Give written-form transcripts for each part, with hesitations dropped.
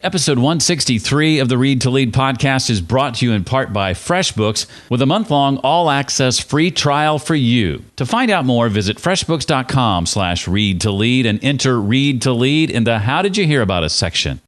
Episode 163 of the Read to Lead podcast is brought to you in part by FreshBooks with a month-long all-access free trial for you. To find out more, visit freshbooks.com/read-to-lead and enter Read to Lead in the How Did You Hear About Us section.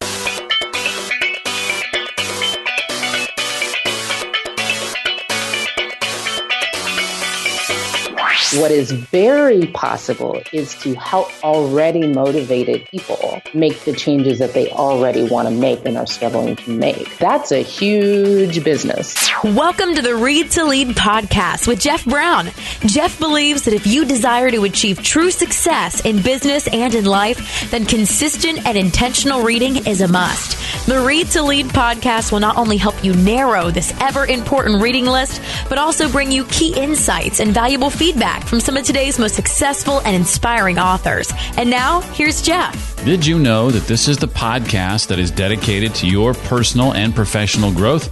What is very possible is to help already motivated people make the changes that they already want to make and are struggling to make. That's a huge business. Welcome to the Read to Lead podcast with Jeff Brown. Jeff believes that if you desire to achieve true success in business and in life, then consistent and intentional reading is a must. The Read to Lead podcast will not only help you narrow this ever-important reading list, but also bring you key insights and valuable feedback from some of today's most successful and inspiring authors. And now, here's Jeff. Did you know that this is the podcast that is dedicated to your personal and professional growth?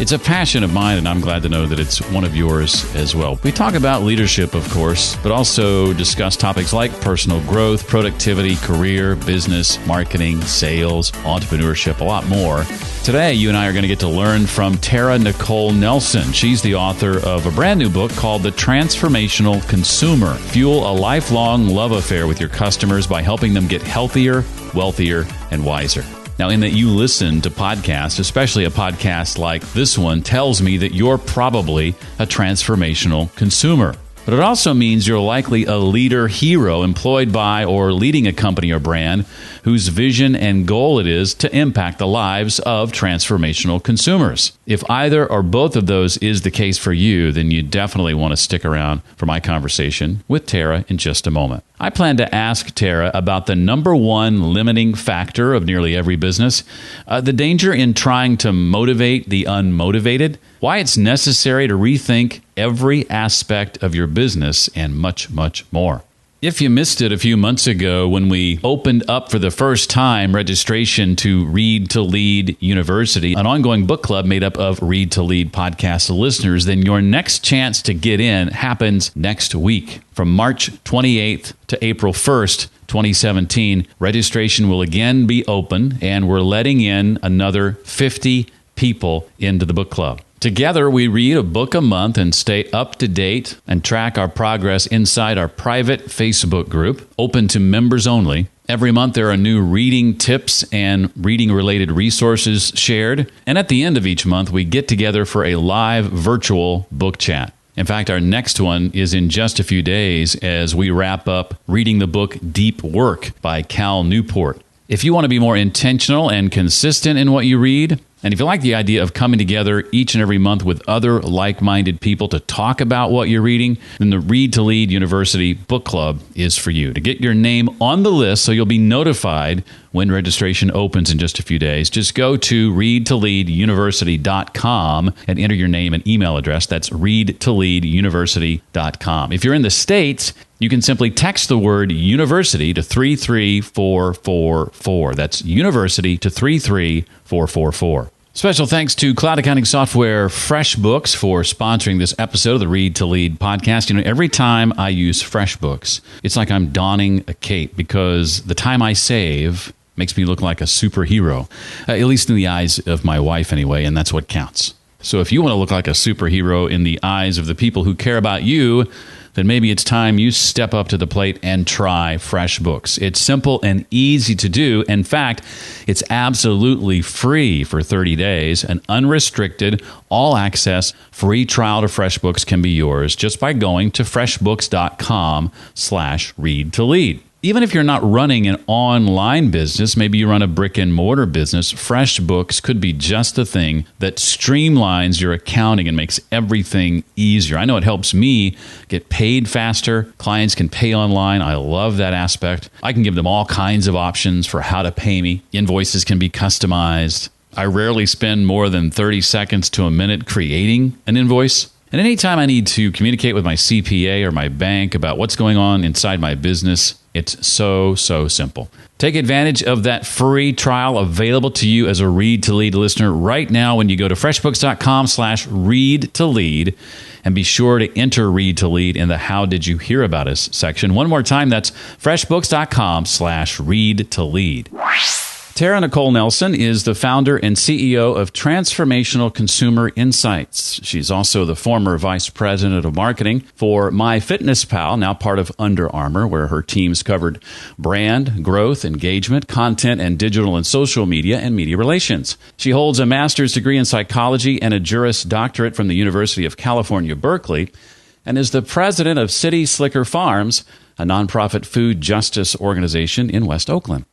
It's a passion of mine, and I'm glad to know that it's one of yours as well. We talk about leadership, of course, but also discuss topics like personal growth, productivity, career, business, marketing, sales, entrepreneurship, a lot more. Today, you and I are going to get to learn from Tara Nicole Nelson. She's the author of a brand new book called The Transformational Consumer. Fuel a lifelong love affair with your customers by helping them get healthier, wealthier, and wiser. Now, in that you listen to podcasts, especially a podcast like this one, tells me that you're probably a transformational consumer. But it also means you're likely a leader hero employed by or leading a company or brand whose vision and goal it is to impact the lives of transformational consumers. If either or both of those is the case for you, then you definitely want to stick around for my conversation with Tara in just a moment. I plan to ask Tara about the number one limiting factor of nearly every business, the danger in trying to motivate the unmotivated, why it's necessary to rethink every aspect of your business, and much, much more. If you missed it a few months ago when we opened up for the first time registration to Read to Lead University, an ongoing book club made up of Read to Lead podcast listeners, then your next chance to get in happens next week. From March 28th to April 1st, 2017, registration will again be open, and we're letting in another 50 people into the book club. Together, we read a book a month and stay up to date and track our progress inside our private Facebook group, open to members only. Every month, there are new reading tips and reading-related resources shared. And at the end of each month, we get together for a live virtual book chat. In fact, our next one is in just a few days as we wrap up reading the book Deep Work by Cal Newport. If you want to be more intentional and consistent in what you read, and if you like the idea of coming together each and every month with other like-minded people to talk about what you're reading, then the Read to Lead University Book Club is for you. To get your name on the list so you'll be notified when registration opens in just a few days, just go to readtoleaduniversity.com and enter your name and email address. That's readtoleaduniversity.com. If you're in the States, you can simply text the word university to 33444. That's university to 33444. Special thanks to cloud accounting software FreshBooks for sponsoring this episode of the Read to Lead podcast. You know, every time I use FreshBooks, it's like I'm donning a cape because the time I save makes me look like a superhero, at least in the eyes of my wife anyway, and that's what counts. So if you want to look like a superhero in the eyes of the people who care about you, then maybe it's time you step up to the plate and try FreshBooks. It's simple and easy to do. In fact, it's absolutely free for 30 days. An unrestricted, all-access, free trial to FreshBooks can be yours just by going to freshbooks.com/read-to-lead. Even if you're not running an online business, maybe you run a brick and mortar business, FreshBooks could be just the thing that streamlines your accounting and makes everything easier. I know it helps me get paid faster. Clients can pay online. I love that aspect. I can give them all kinds of options for how to pay me. Invoices can be customized. I rarely spend more than 30 seconds to a minute creating an invoice. And anytime I need to communicate with my CPA or my bank about what's going on inside my business, it's so simple. Take advantage of that free trial available to you as a Read to Lead listener right now when you go to freshbooks.com/read-to-lead, and be sure to enter Read to Lead in the How Did You Hear About Us section. One more time, that's freshbooks.com/read-to-lead. Tara Nicole Nelson is the founder and CEO of Transformational Consumer Insights. She's also the former vice president of marketing for MyFitnessPal, now part of Under Armour, where her teams covered brand, growth, engagement, content, and digital and social media and media relations. She holds a master's degree in psychology and a Juris Doctorate from the University of California, Berkeley, and is the president of City Slicker Farms, a nonprofit food justice organization in West Oakland.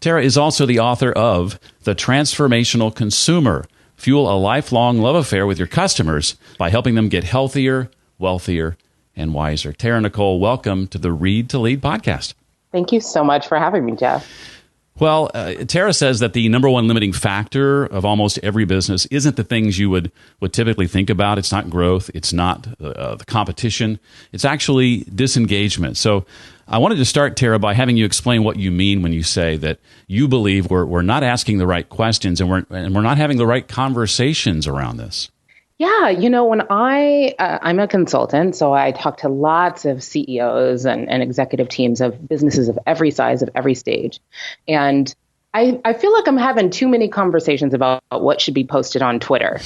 Tara is also the author of The Transformational Consumer, Fuel a Lifelong Love Affair with Your Customers by helping them get healthier, wealthier, and wiser. Tara Nicole, welcome to the Read to Lead podcast. Thank you so much for having me, Jeff. Well, Tara says that the number one limiting factor of almost every business isn't the things you would typically think about. It's not growth. It's not the competition. It's actually disengagement. So I wanted to start, Tara, by having you explain what you mean when you say that you believe we're not asking the right questions and we're not having the right conversations around this. Yeah, when I'm a consultant, so I talk to lots of CEOs and executive teams of businesses of every size, of every stage. And I feel like I'm having too many conversations about what should be posted on Twitter.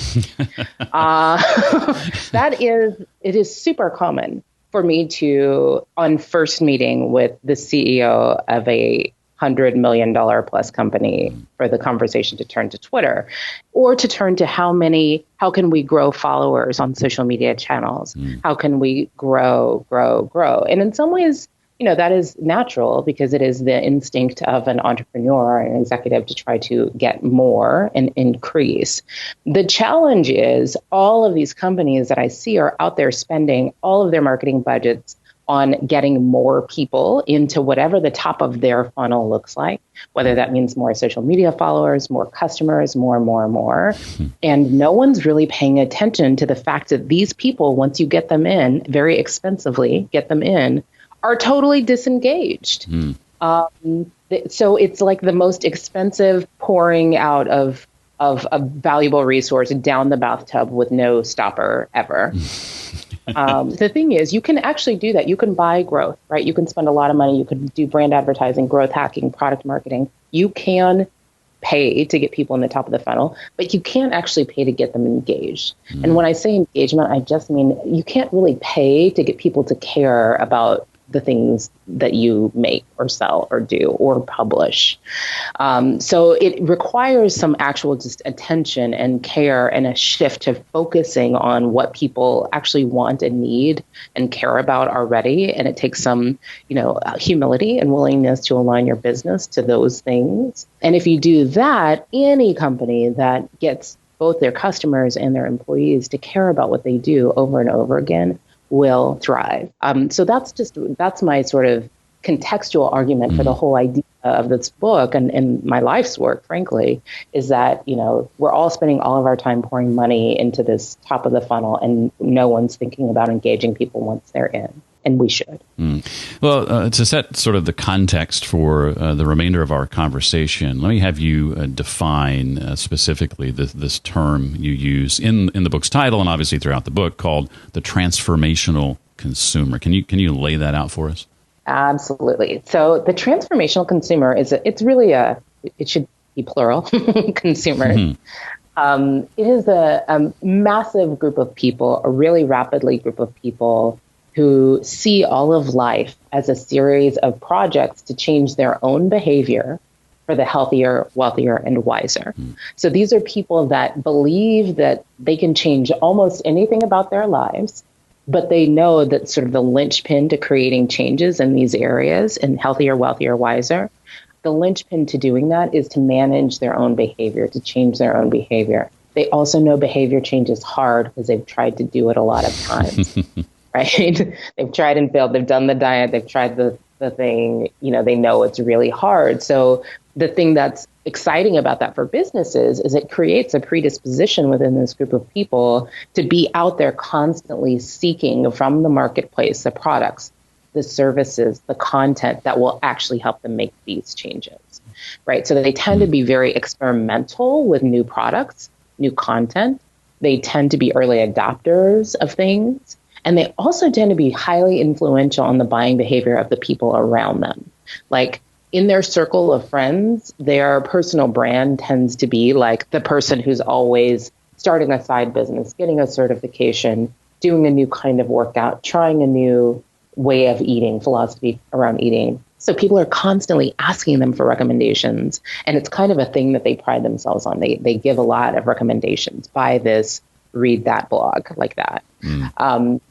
It is super common for me to, on first meeting with the CEO of a $100 million plus company, for the conversation to turn to Twitter, or to turn to how can we grow followers on social media channels? How can we grow? And in some ways, that is natural because it is the instinct of an entrepreneur or an executive to try to get more and increase. The challenge is all of these companies that I see are out there spending all of their marketing budgets on getting more people into whatever the top of their funnel looks like, whether that means more social media followers, more customers, more. And no one's really paying attention to the fact that these people, once you get them in, very expensively get them in, are totally disengaged. So it's like the most expensive pouring out of a valuable resource down the bathtub with no stopper ever. The thing is, you can actually do that. You can buy growth, right? You can spend a lot of money. You can do brand advertising, growth hacking, product marketing. You can pay to get people in the top of the funnel, but you can't actually pay to get them engaged. And when I say engagement, I just mean you can't really pay to get people to care about the things that you make or sell or do or publish. So it requires some actual just attention and care and a shift to focusing on what people actually want and need and care about already. And it takes some, humility and willingness to align your business to those things. And if you do that, any company that gets both their customers and their employees to care about what they do over and over again will thrive. So that's my sort of contextual argument for the whole idea of this book and my life's work, frankly, is that, we're all spending all of our time pouring money into this top of the funnel and no one's thinking about engaging people once they're in. And we should. Well, to set sort of the context for the remainder of our conversation, let me have you define specifically this term you use in the book's title and obviously throughout the book called the transformational consumer. Can you lay that out for us? Absolutely. So the transformational consumer it should be plural, consumer. It is a massive group of people, a really rapidly group of people who see all of life as a series of projects to change their own behavior for the healthier, wealthier, and wiser. So these are people that believe that they can change almost anything about their lives, but they know that sort of the linchpin to creating changes in these areas and healthier, wealthier, wiser, the linchpin to doing that is to manage their own behavior, to change their own behavior. They also know behavior change is hard because they've tried to do it a lot of times. Right? They've tried and failed. They've done the diet. They've tried the thing. They know it's really hard. So the thing that's exciting about that for businesses is it creates a predisposition within this group of people to be out there constantly seeking from the marketplace the products, the services, the content that will actually help them make these changes. Right? So they tend to be very experimental with new products, new content. They tend to be early adopters of things. And they also tend to be highly influential on the buying behavior of the people around them. Like in their circle of friends, their personal brand tends to be like the person who's always starting a side business, getting a certification, doing a new kind of workout, trying a new way of eating, philosophy around eating. So people are constantly asking them for recommendations. And it's kind of a thing that they pride themselves on. They give a lot of recommendations. Buy this, read that blog, like that.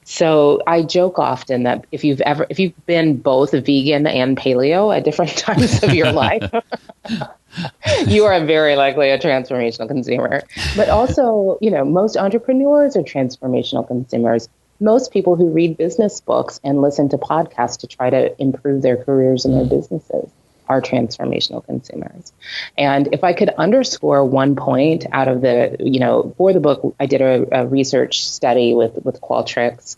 So I joke often that if you've been both vegan and paleo at different times of your life, you are very likely a transformational consumer. But also, most entrepreneurs are transformational consumers. Most people who read business books and listen to podcasts to try to improve their careers and their businesses are transformational consumers. And if I could underscore one point out of for the book, I did a research study with Qualtrics.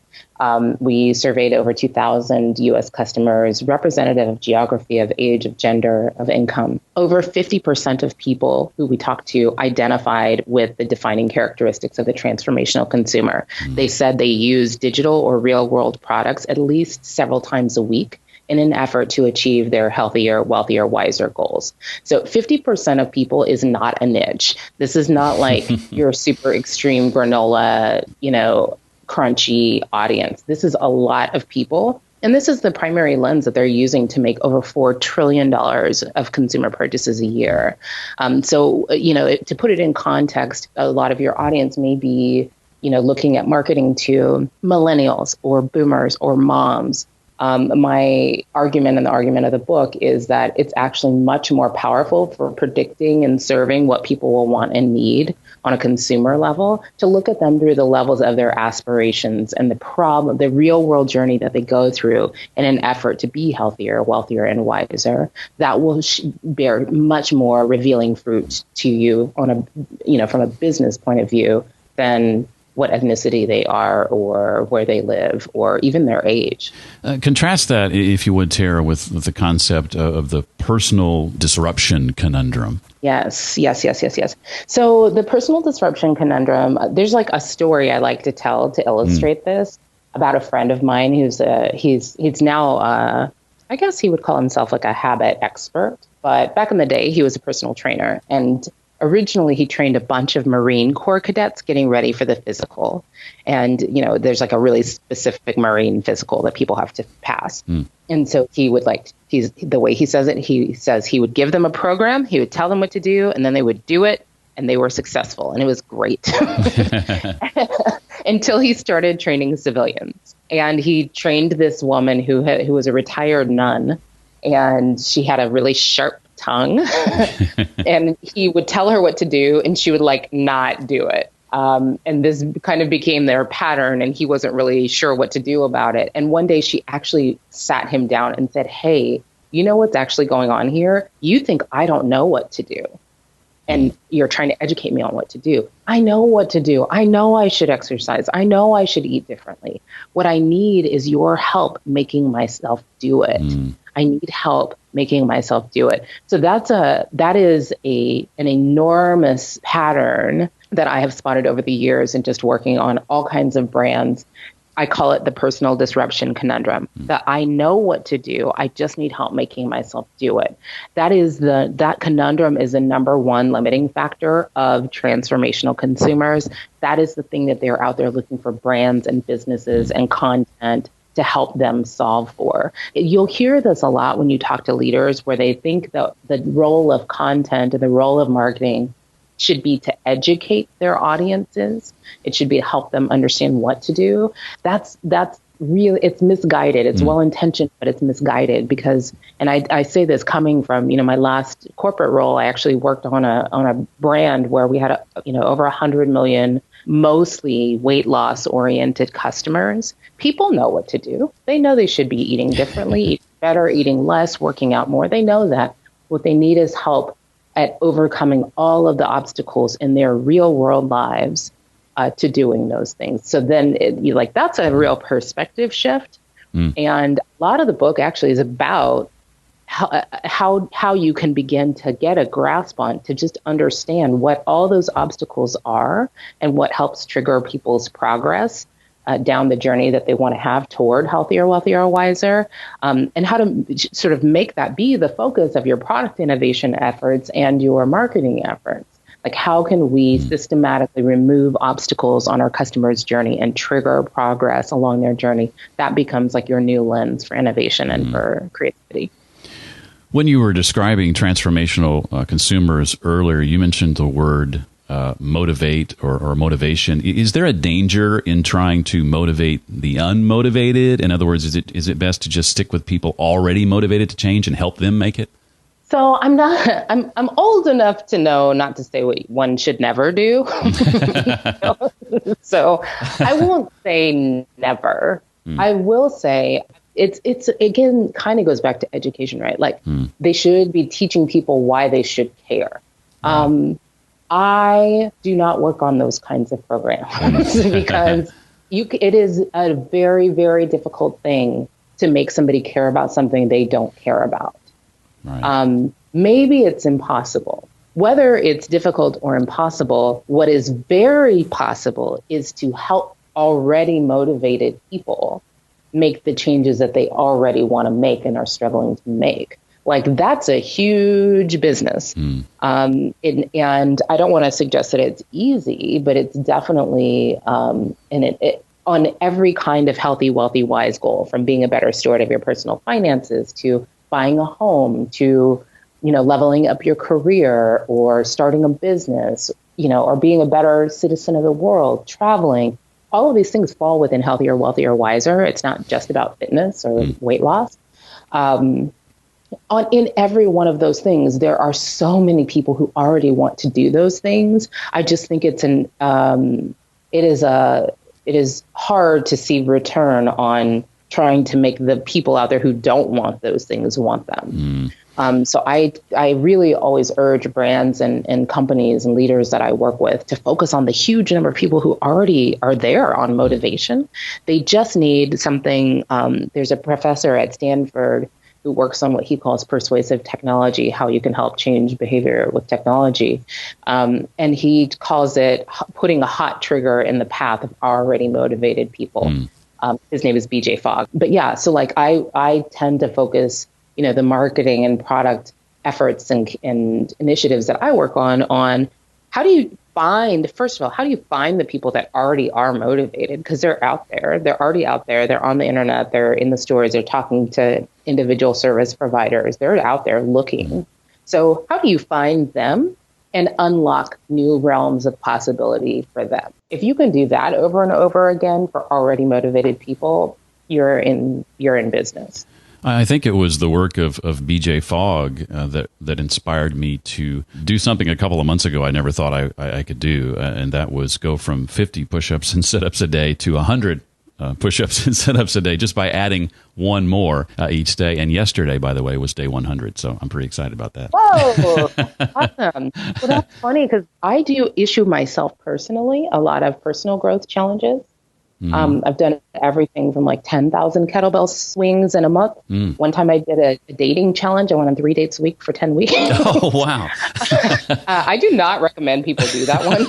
We surveyed over 2,000 U.S. customers, representative of geography, of age, of gender, of income. Over 50% of people who we talked to identified with the defining characteristics of the transformational consumer. They said they use digital or real world products at least several times a week in an effort to achieve their healthier, wealthier, wiser goals. So 50% of people is not a niche. This is not like your super extreme granola, crunchy audience. This is a lot of people. And this is the primary lens that they're using to make over $4 trillion of consumer purchases a year. To put it in context, a lot of your audience may be, looking at marketing to millennials or boomers or moms. My argument and the argument of the book is that it's actually much more powerful for predicting and serving what people will want and need on a consumer level, to look at them through the levels of their aspirations and the real world journey that they go through in an effort to be healthier, wealthier, and wiser. That will bear much more revealing fruit to you on from a business point of view than what ethnicity they are or where they live or even their age. Contrast that, if you would, Tara, with the concept of the personal disruption conundrum. Yes. So the personal disruption conundrum, there's like a story I like to tell to illustrate this about a friend of mine who's he's now, I guess he would call himself like a habit expert. But back in the day, he was a personal trainer. And originally, he trained a bunch of Marine Corps cadets getting ready for the physical. And, there's like a really specific Marine physical that people have to pass. And so he would the way he says it, he says he would give them a program, he would tell them what to do, and then they would do it, and they were successful. And it was great until he started training civilians. And he trained this woman who was a retired nun, and she had a really sharp tongue and he would tell her what to do and she would not do it. And this kind of became their pattern and he wasn't really sure what to do about it. And one day she actually sat him down and said, "Hey, you know what's actually going on here? You think I don't know what to do. And you're trying to educate me on what to do. I know what to do. I know I should exercise. I know I should eat differently. What I need is your help making myself do it. I need help making myself do it." So that is an enormous pattern that I have spotted over the years in just working on all kinds of brands. I call it the personal disruption conundrum, that I know what to do. I just need help making myself do it. That conundrum is the number one limiting factor of transformational consumers. That is the thing that they're out there looking for brands and businesses and content to help them solve for. You'll hear this a lot when you talk to leaders where they think that the role of content and the role of marketing should be to educate their audiences. It should be to help them understand what to do. That's really, it's misguided. It's well-intentioned, but it's misguided because, and I say this coming from, my last corporate role, I actually worked on a brand where we had over 100 million mostly weight loss oriented customers. People know what to do. They know they should be eating differently, eating better, eating less, working out more. They know that. What they need is help at overcoming all of the obstacles in their real world lives to doing those things. So then that's a real perspective shift. And a lot of the book actually is about how you can begin to get a grasp on, to just understand what all those obstacles are and what helps trigger people's progress down the journey that they want to have toward healthier, wealthier, wiser, and how to sort of make that be the focus of your product innovation efforts and your marketing efforts. Like, how can we systematically remove obstacles on our customers' journey and trigger progress along their journey? That becomes like your new lens for innovation and for creativity. When you were describing transformational consumers earlier, you mentioned the word motivate or motivation. Is there a danger in trying to motivate the unmotivated? In other words, is it best to just stick with people already motivated to change and help them make it? So I'm old enough to know not to say what one should never do. So I won't say never. I will say it's again kind of goes back to education, right? Like they should be teaching people why they should care. I do not work on those kinds of programs because it is a very, very difficult thing to make somebody care about something they don't care about. Right. Maybe it's impossible. Whether it's difficult or impossible, what is very possible is to help already motivated people make the changes that they already want to make and are struggling to make. Like, that's a huge business. And I don't want to suggest that it's easy, but it's definitely on every kind of healthy, wealthy, wise goal, from being a better steward of your personal finances to buying a home to, leveling up your career or starting a business, or being a better citizen of the world, traveling. All of these things fall within healthier, wealthier, wiser. It's not just about fitness or weight loss. In every one of those things, there are so many people who already want to do those things. I just think it is hard to see return on trying to make the people out there who don't want those things want them. So I really always urge brands and companies and leaders that I work with to focus on the huge number of people who already are there on motivation. They just need something. There's a professor at Stanford who works on what he calls persuasive technology, how you can help change behavior with technology. And he calls it putting a hot trigger in the path of already motivated people. His name is BJ Fogg. But yeah, so like I tend to focus, the marketing and product efforts and initiatives that I work on how do you find the people that already are motivated? Because they're out there. They're already out there. They're on the internet. They're in the stores. They're talking to individual service providers. They're out there looking. So how do you find them and unlock new realms of possibility for them? If you can do that over and over again for already motivated people, you're in business. I think it was the work of BJ Fogg that inspired me to do something a couple of months ago I never thought I could do, and that was go from 50 push-ups and sit-ups a day to 100 push-ups and sit-ups a day, just by adding one more each day. And yesterday, by the way, was day 100, so I'm pretty excited about that. Whoa, awesome. Well, that's funny because I do issue myself personally a lot of personal growth challenges. I've done everything from like 10,000 kettlebell swings in a month. One time I did a dating challenge. I went on 3 dates a week for 10 weeks. Oh, wow. I do not recommend people do that one,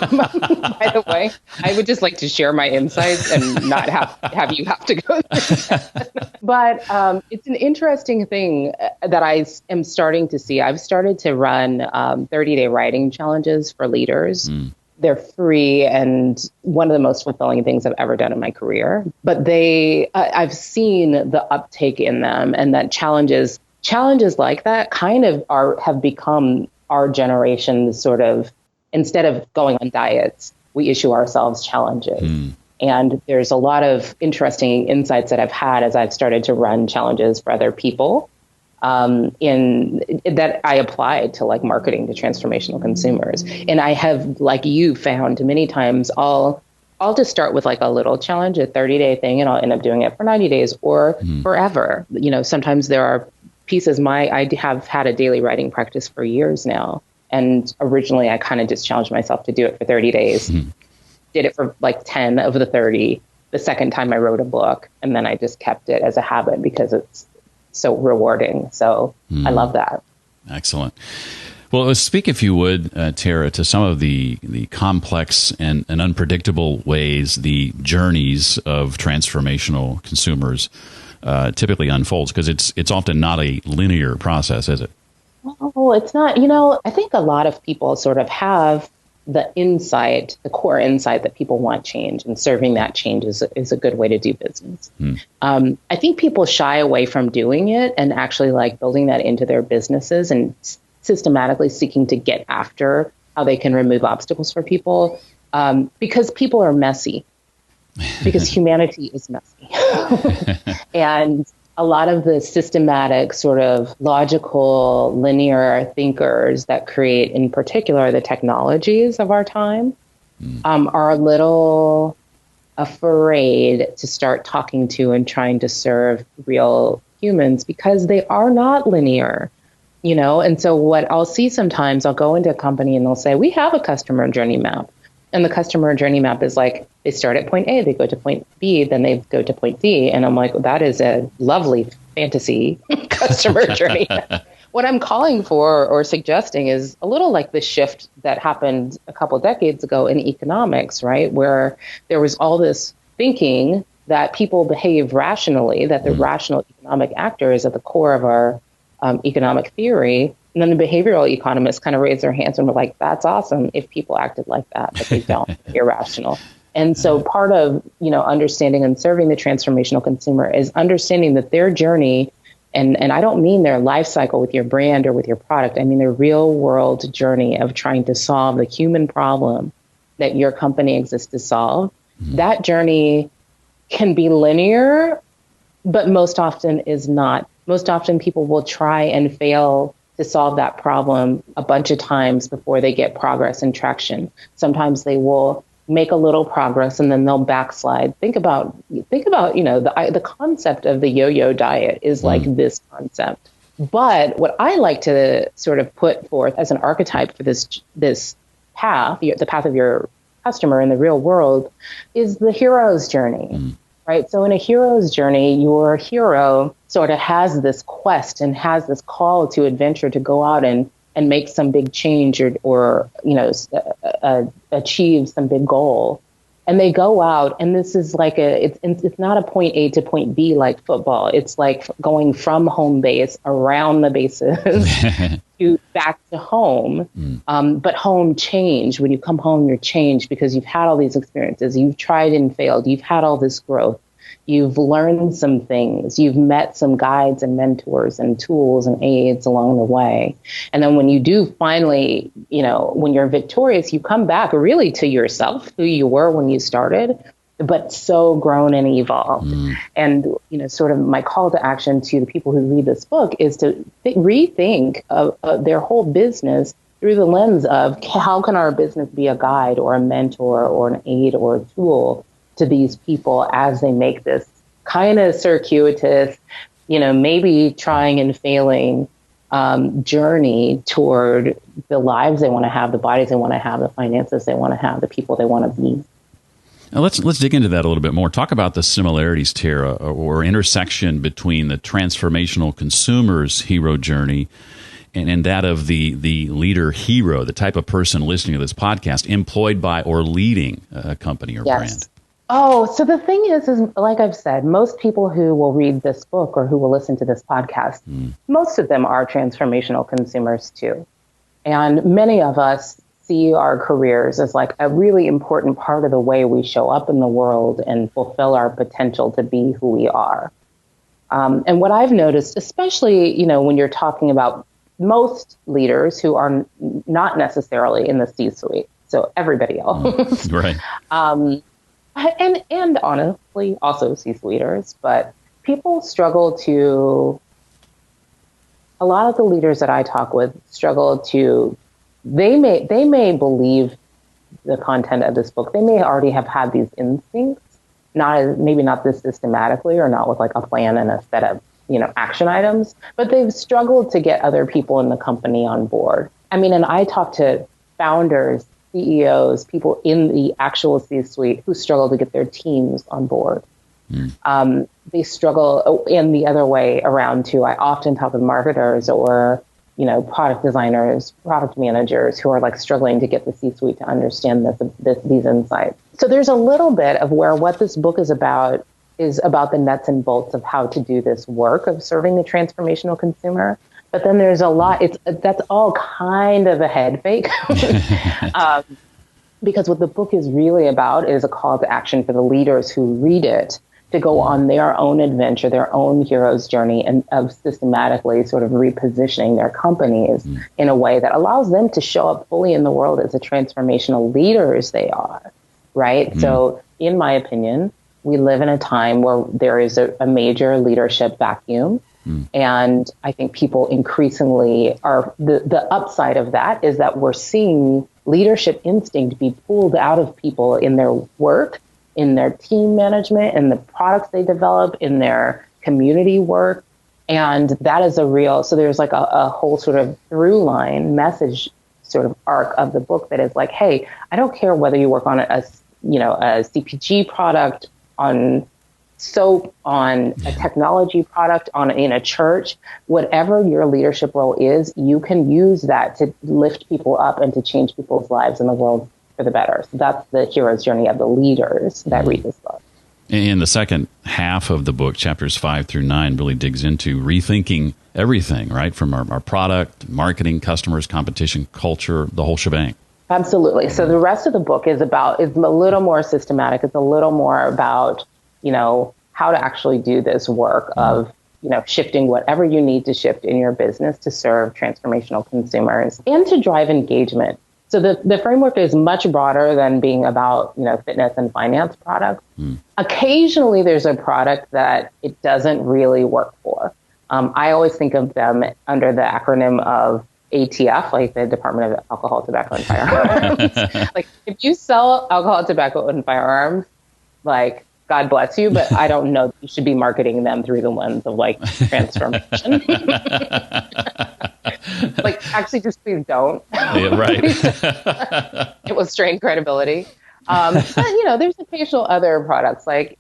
by the way. I would just like to share my insights and not have you have to go through that. But it's an interesting thing that I am starting to see. I've started to run 30-day writing challenges for leaders. They're free and one of the most fulfilling things I've ever done in my career. But I've seen the uptake in them, and that challenges like that kind of have become our generation's sort of, instead of going on diets, we issue ourselves challenges. And there's a lot of interesting insights that I've had as I've started to run challenges for other people. In that I applied to like marketing to transformational consumers. And I have, like you found many times, I'll just start with like a little challenge, a 30-day thing, and I'll end up doing it for 90 days or forever. Sometimes there are pieces, I have had a daily writing practice for years now. And originally I kind of just challenged myself to do it for 30 days, did it for like 10 of the 30. The second time I wrote a book, and then I just kept it as a habit because it's so rewarding. So I love that. Excellent. Well, speak, if you would, Tara, to some of the complex and unpredictable ways the journeys of transformational consumers typically unfolds, because it's often not a linear process, is it? Well, it's not. I think a lot of people sort of have the insight, the core insight that people want change, and serving that change is a good way to do business. I think people shy away from doing it and actually like building that into their businesses and systematically seeking to get after how they can remove obstacles for people, because people are messy, because humanity is messy. And a lot of the systematic, sort of logical, linear thinkers that create, in particular, the technologies of our time, are a little afraid to start talking to and trying to serve real humans because they are not linear. And so what I'll see sometimes, I'll go into a company and they'll say, we have a customer journey map. And the customer journey map is like, they start at point A, they go to point B, then they go to point D. And I'm like, that is a lovely fantasy customer journey. What I'm calling for or suggesting is a little like the shift that happened a couple of decades ago in economics, right? Where there was all this thinking that people behave rationally, that the rational economic actor is at the core of our economic theory. And then the behavioral economists kind of raise their hands and were like, that's awesome if people acted like that, but they don't. Irrational. And so part of, understanding and serving the transformational consumer is understanding that their journey, and I don't mean their life cycle with your brand or with your product, I mean their real world journey of trying to solve the human problem that your company exists to solve. That journey can be linear, but most often is not. Most often people will try and fail to solve that problem a bunch of times before they get progress and traction. Sometimes they will make a little progress and then they'll backslide. Think about the concept of the yo-yo diet is like this concept. But what I like to sort of put forth as an archetype for this path, the path of your customer in the real world, is the hero's journey. Right. So in a hero's journey, your hero sort of has this quest and has this call to adventure to go out and make some big change or achieve some big goal. And they go out, and this is like it's not a point A to point B like football. It's like going from home base around the bases to back to home. But home change. When you come home, you're changed because you've had all these experiences. You've tried and failed. You've had all this growth. You've learned some things. You've met some guides and mentors and tools and aids along the way. And then when you do finally, when you're victorious, you come back really to yourself, who you were when you started, but so grown and evolved. And, sort of my call to action to the people who read this book is to rethink of their whole business through the lens of how can our business be a guide or a mentor or an aid or a tool to these people as they make this kind of circuitous, maybe trying and failing journey toward the lives they want to have, the bodies they want to have, the finances they want to have, the people they want to be. Now let's dig into that a little bit more. Talk about the similarities, Tara, or intersection between the transformational consumer's hero journey and that of the leader hero, the type of person listening to this podcast, employed by or leading a company or brand. Oh, so the thing is like I've said, most people who will read this book or who will listen to this podcast, most of them are transformational consumers too. And many of us see our careers as like a really important part of the way we show up in the world and fulfill our potential to be who we are. And what I've noticed, especially, when you're talking about most leaders who are not necessarily in the C-suite, so everybody else, right. And honestly, also C-suiters, but people struggle to, a lot of the leaders that I talk with struggle to, they may believe the content of this book. They may already have had these instincts, maybe not this systematically or not with like a plan and a set of, action items, but they've struggled to get other people in the company on board. I mean, and I talk to founders, CEOs, people in the actual C-suite who struggle to get their teams on board. They struggle in the other way around too. I often talk with marketers or product designers, product managers who are like struggling to get the C-suite to understand these insights. So there's a little bit of where what this book is about the nuts and bolts of how to do this work of serving the transformational consumer. But then there's a lot, that's all kind of a head fake. Because what the book is really about is a call to action for the leaders who read it to go on their own adventure, their own hero's journey, and of systematically sort of repositioning their companies in a way that allows them to show up fully in the world as the transformational leaders they are, right? So in my opinion, we live in a time where there is a major leadership vacuum. And I think people increasingly are, the upside of that is that we're seeing leadership instinct be pulled out of people in their work, in their team management, in the products they develop, in their community work. And that is so there's like a whole sort of through line message sort of arc of the book that is like, hey, I don't care whether you work on a CPG product, on soap, on a technology product, in a church, whatever your leadership role is, you can use that to lift people up and to change people's lives in the world for the better. So that's the hero's journey of the leaders that read this book. And the second half of the book, chapters 5 through 9, really digs into rethinking everything, right? From our product, marketing, customers, competition, culture, the whole shebang. Absolutely. So the rest of the book is a little more systematic. It's a little more about, how to actually do this work of, shifting whatever you need to shift in your business to serve transformational consumers and to drive engagement. So the framework is much broader than being about, fitness and finance products. Occasionally there's a product that it doesn't really work for. I always think of them under the acronym of ATF, like the Department of Alcohol, Tobacco, and Firearms. Like if you sell alcohol, tobacco, and firearms, like God bless you, but I don't know that you should be marketing them through the lens of like transformation. Like actually just please don't. Yeah, right. It will strain credibility. But there's occasional other products like,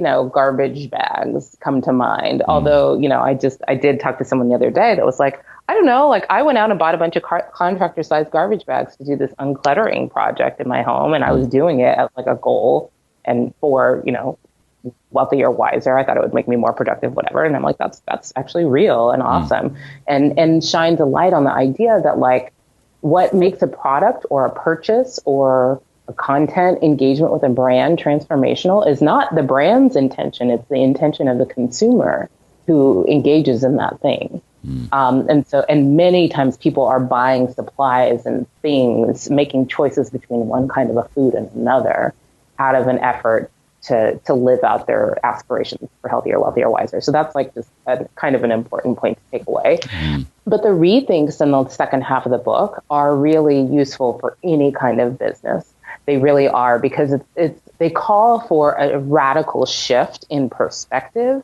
garbage bags come to mind. Although, I did talk to someone the other day that was like, I don't know, like I went out and bought a bunch of contractor-sized garbage bags to do this uncluttering project in my home. And I was doing it as like a goal and for, wealthier, wiser. I thought it would make me more productive, whatever. And I'm like, that's actually real and awesome. And shines a light on the idea that like what makes a product or a purchase or a content engagement with a brand transformational is not the brand's intention. It's the intention of the consumer who engages in that thing. And many times people are buying supplies and things, making choices between one kind of a food and another out of an effort to live out their aspirations for healthier, wealthier, wiser. So that's like just a kind of an important point to take away. But the rethinks in the second half of the book are really useful for any kind of business. They really are, because they call for a radical shift in perspective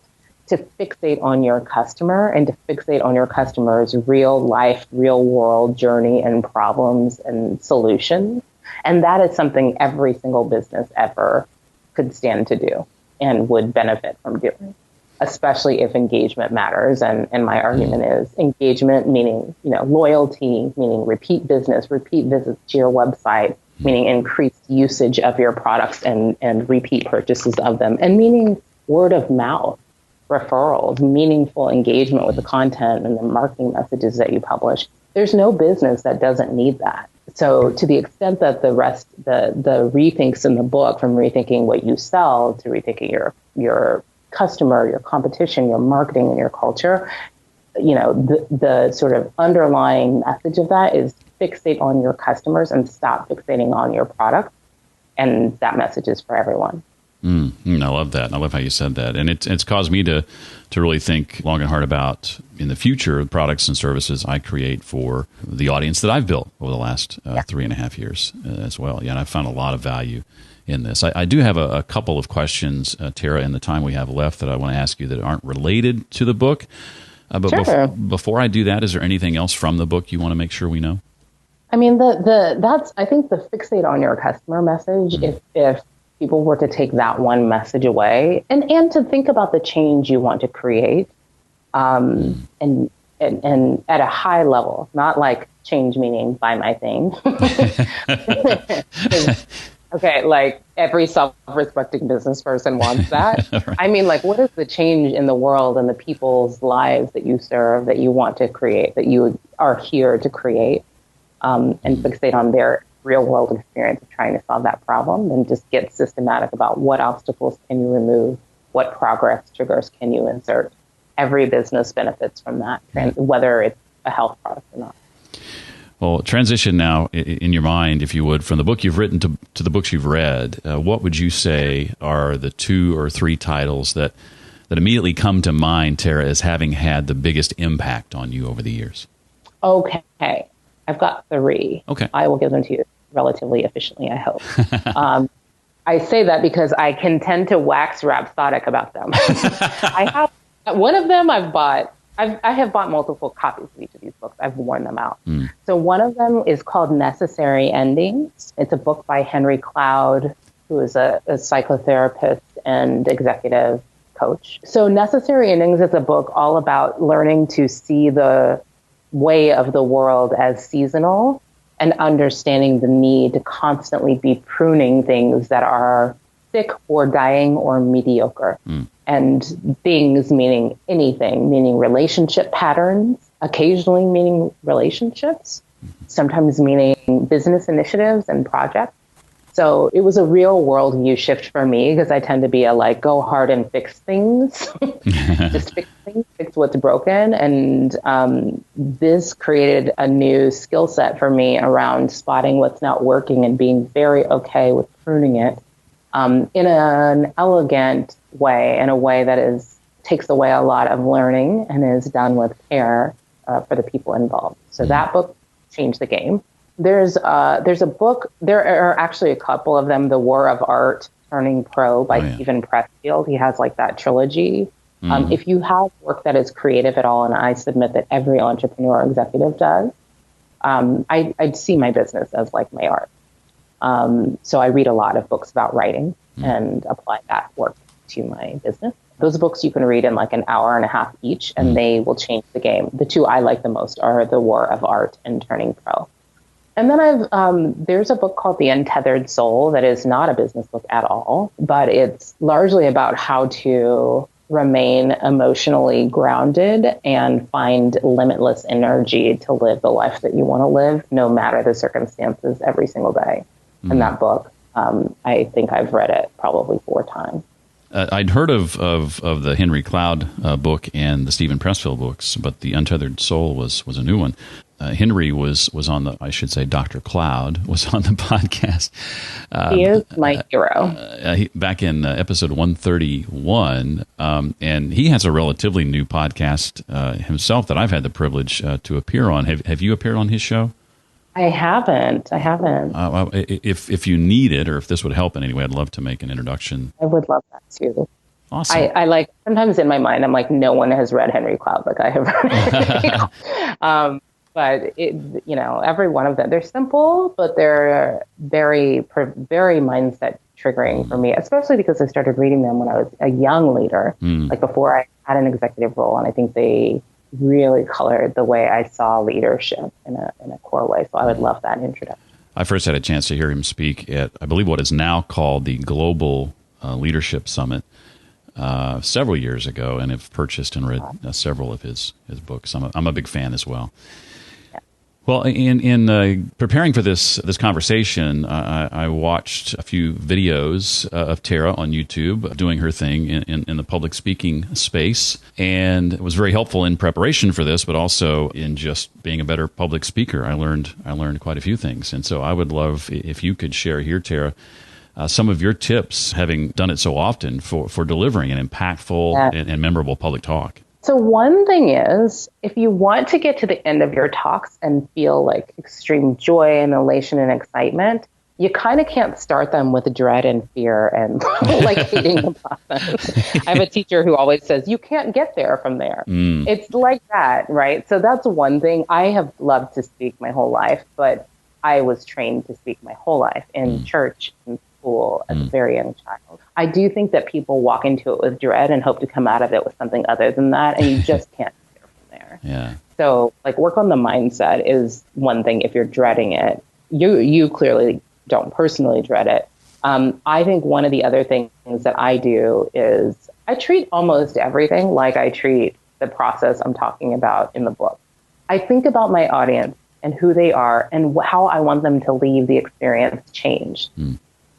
to fixate on your customer and to fixate on your customer's real life, real world journey and problems and solutions. And that is something every single business ever could stand to do and would benefit from doing, especially if engagement matters. And my argument is engagement, meaning, loyalty, meaning repeat visits to your website, meaning increased usage of your products and repeat purchases of them, and meaning word of mouth, referrals, meaningful engagement with the content and the marketing messages that you publish. There's no business that doesn't need that. So to the extent that the rethinks in the book, from rethinking what you sell to rethinking your customer, your competition, your marketing, and your culture, the sort of underlying message of that is fixate on your customers and stop fixating on your product. And that message is for everyone. I love that. I love how you said that. And it's caused me to really think long and hard about, in the future, the products and services I create for the audience that I've built over the last 3.5 years as well. Yeah, and I've found a lot of value in this. I do have a couple of questions, Tara, in the time we have left that I want to ask you that aren't related to the book. But sure. Before I do that, is there anything else from the book you want to make sure we know? I mean, I think the fixate on your customer message, if people were to take that one message away and to think about the change you want to create, and and at a high level, not like change meaning buy my thing. Okay, like every self-respecting business person wants that. Right. I mean, like, what is the change in the world and the people's lives that you serve, that you want to create, that you are here to create, and fixate on their real world experience of trying to solve that problem, and just get systematic about what obstacles can you remove, what progress triggers can you insert. Every business benefits from that, whether it's a health product or not. Well, transition now in your mind, if you would, from the book you've written to the books you've read. What would you say are the 2 or 3 titles that immediately come to mind, Tara, as having had the biggest impact on you over the years? Okay. I've got 3. Okay. I will give them to you relatively efficiently, I hope. I say that because I can tend to wax rhapsodic about them. I have one of them I've bought. I have bought multiple copies of each of these books. I've worn them out. So one of them is called Necessary Endings. It's a book by Henry Cloud, who is a psychotherapist and executive coach. So Necessary Endings is a book all about learning to see the way of the world as seasonal and understanding the need to constantly be pruning things that are sick or dying or mediocre. And things meaning anything, meaning relationship patterns, occasionally meaning relationships, sometimes meaning business initiatives and projects. So it was a real worldview shift for me, because I tend to be a like, go hard and fix things, just fix things, fix what's broken. And this created a new skill set for me around spotting what's not working and being very okay with pruning it in an elegant way, in a way that takes away a lot of learning and is done with care for the people involved. So that book changed the game. There's a book, there are actually a couple of them, The War of Art, Turning Pro by Stephen Pressfield. He has like that trilogy. If you have work that is creative at all, and I submit that every entrepreneur executive does, I'd see my business as like my art. So I read a lot of books about writing and apply that work to my business. Those books you can read in like an hour and a half each, and they will change the game. The 2 I like the most are The War of Art and Turning Pro. And then there's a book called The Untethered Soul that is not a business book at all, but it's largely about how to remain emotionally grounded and find limitless energy to live the life that you want to live, no matter the circumstances, every single day. And that book, I think I've read it probably 4 times. I'd heard of the Henry Cloud book and the Stephen Pressfield books, but The Untethered Soul was a new one. Henry was on Dr. Cloud was on the podcast. He is my hero. Back in episode 131, and he has a relatively new podcast himself that I've had the privilege to appear on. Have you appeared on his show? I haven't. Well, if you need it, or if this would help in any way, I'd love to make an introduction. I would love that too. Awesome. I like, sometimes in my mind, I'm like, no one has read Henry Cloud like I have read. But every one of them, they're simple, but they're very, very mindset triggering for me, especially because I started reading them when I was a young leader, like before I had an executive role. And I think they really colored the way I saw leadership in a core way. So I would love that introduction. I first had a chance to hear him speak at, I believe, what is now called the Global Leadership Summit several years ago, and have purchased and read several of his books. I'm a big fan as well. Well, in preparing for this conversation, I watched a few videos of Tara on YouTube doing her thing in the public speaking space, and it was very helpful in preparation for this, but also in just being a better public speaker. I learned quite a few things, and so I would love if you could share here, Tara, some of your tips, having done it so often, for delivering an impactful and memorable public talk. So one thing is, if you want to get to the end of your talks and feel like extreme joy and elation and excitement, you kind of can't start them with dread and fear and like hating the process. I have a teacher who always says, you can't get there from there. It's like that, right? So that's one thing. I have loved to speak my whole life, but I was trained to speak my whole life in church and school as a very young child. I do think that people walk into it with dread and hope to come out of it with something other than that, and you just can't get there from there. Yeah. So like work on the mindset is one thing if you're dreading it. You clearly don't personally dread it. I think one of the other things that I do is I treat almost everything like I treat the process I'm talking about in the book. I think about my audience and who they are and how I want them to leave the experience changed.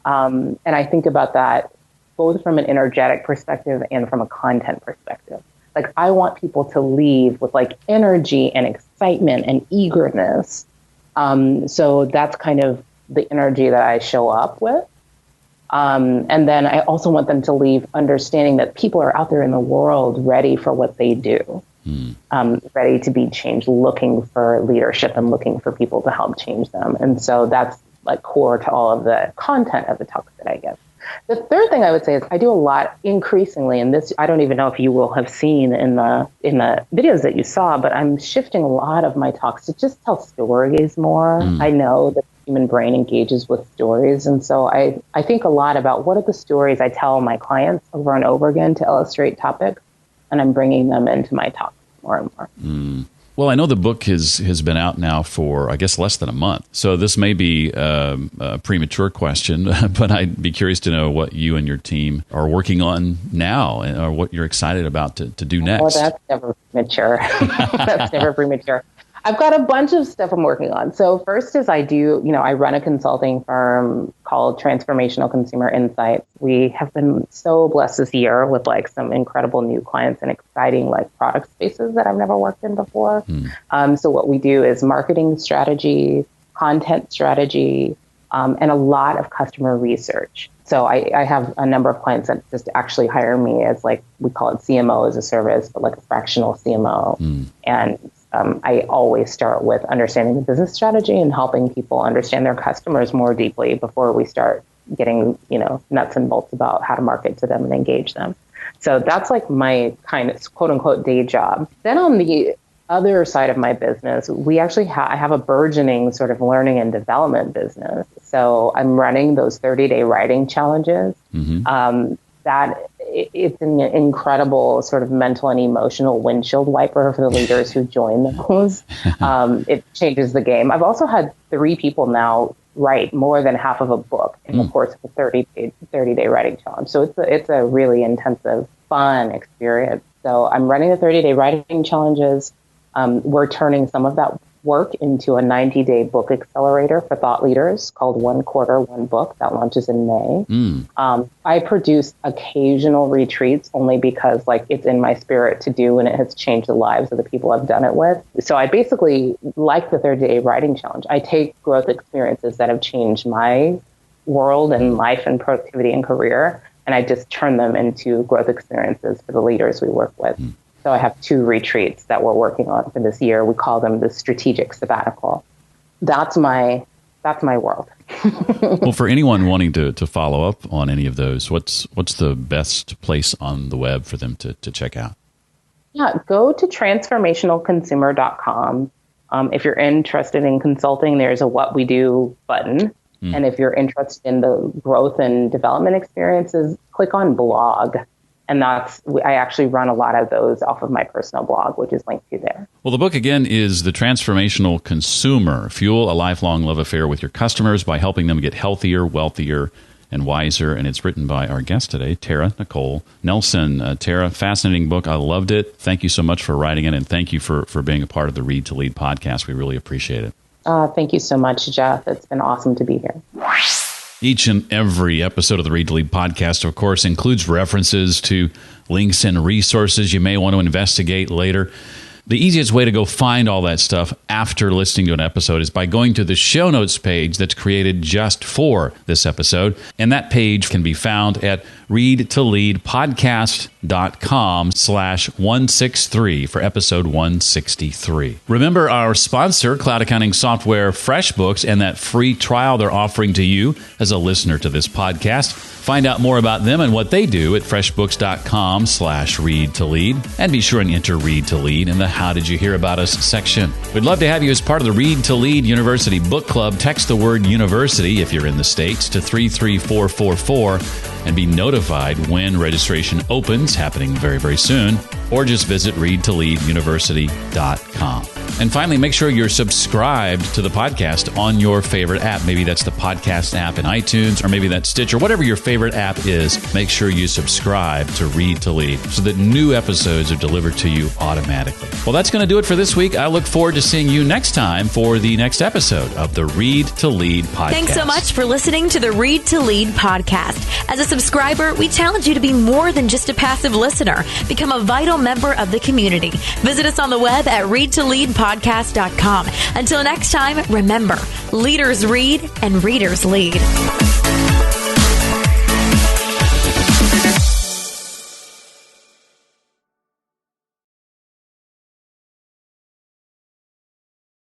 And I think about that both from an energetic perspective and from a content perspective. Like I want people to leave with like energy and excitement and eagerness. So that's kind of the energy that I show up with. And then I also want them to leave understanding that people are out there in the world ready for what they do, ready to be changed, looking for leadership and looking for people to help change them. And so that's like core to all of the content of the talks that I give. The third thing I would say is I do a lot increasingly, and this I don't even know if you will have seen in the videos that you saw, but I'm shifting a lot of my talks to just tell stories more. I know that the human brain engages with stories, and so I think a lot about what are the stories I tell my clients over and over again to illustrate topics, and I'm bringing them into my talks more and more. Well, I know the book has been out now for, I guess, less than a month. So this may be a premature question, but I'd be curious to know what you and your team are working on now or what you're excited about to do next. Oh, that's never premature. That's never premature. I've got a bunch of stuff I'm working on. So first is I run a consulting firm called Transformational Consumer Insights. We have been so blessed this year with like some incredible new clients and exciting like product spaces that I've never worked in before. So what we do is marketing strategy, content strategy, and a lot of customer research. So I have a number of clients that just actually hire me as like, we call it CMO as a service, but like a fractional CMO. And I always start with understanding the business strategy and helping people understand their customers more deeply before we start getting, nuts and bolts about how to market to them and engage them. So that's like my kind of quote unquote day job. Then on the other side of my business, we actually I have a burgeoning sort of learning and development business. So I'm running those 30-day writing challenges. That it's an incredible sort of mental and emotional windshield wiper for the leaders who join those. It changes the game. I've also had 3 people now write more than half of a book in the course of a 30-day writing challenge. So it's a really intensive, fun experience. So I'm running the 30-day writing challenges. We're turning some of that work into a 90-day book accelerator for thought leaders called One Quarter, One Book that launches in May. I produce occasional retreats only because like it's in my spirit to do and it has changed the lives of the people I've done it with. So I basically, like the 30-day writing challenge, I take growth experiences that have changed my world and life and productivity and career, and I just turn them into growth experiences for the leaders we work with. So I have 2 retreats that we're working on for this year. We call them the strategic sabbatical. That's my world. Well, for anyone wanting to follow up on any of those, what's the best place on the web for them to check out? Yeah, go to transformationalconsumer.com. If you're interested in consulting, there's a What We Do button. And if you're interested in the growth and development experiences, click on blog. And I actually run a lot of those off of my personal blog, which is linked to there. Well, the book, again, is The Transformational Consumer. Fuel a lifelong love affair with your customers by helping them get healthier, wealthier, and wiser. And it's written by our guest today, Tara Nicole Nelson. Tara, fascinating book. I loved it. Thank you so much for writing it, and thank you for being a part of the Read to Lead podcast. We really appreciate it. Thank you so much, Jeff. It's been awesome to be here. Each and every episode of the Read to Lead podcast, of course, includes references to links and resources you may want to investigate later. The easiest way to go find all that stuff after listening to an episode is by going to the show notes page that's created just for this episode. And that page can be found at readtoleadpodcast.com/163 for episode 163. Remember our sponsor, cloud accounting software FreshBooks, and that free trial they're offering to you as a listener to this podcast. Find out more about them and what they do at freshbooks.com/readtolead. And be sure and enter Read to Lead in the How Did You Hear About Us section. We'd love to have you as part of the Read to Lead University Book Club. Text the word university if you're in the States to 33444 and be notified when registration opens, happening very, very soon. or just visit readtoleaduniversity.com. And finally, make sure you're subscribed to the podcast on your favorite app. Maybe that's the podcast app in iTunes, or maybe that's Stitcher, whatever your favorite app is. Make sure you subscribe to Read to Lead so that new episodes are delivered to you automatically. Well, that's going to do it for this week. I look forward to seeing you next time for the next episode of the Read to Lead podcast. Thanks so much for listening to the Read to Lead podcast. As a subscriber, we challenge you to be more than just a passive listener. Become a vital member of the community. Visit us on the web at readtoleadpodcast.com. Until next time, remember, leaders read and readers lead.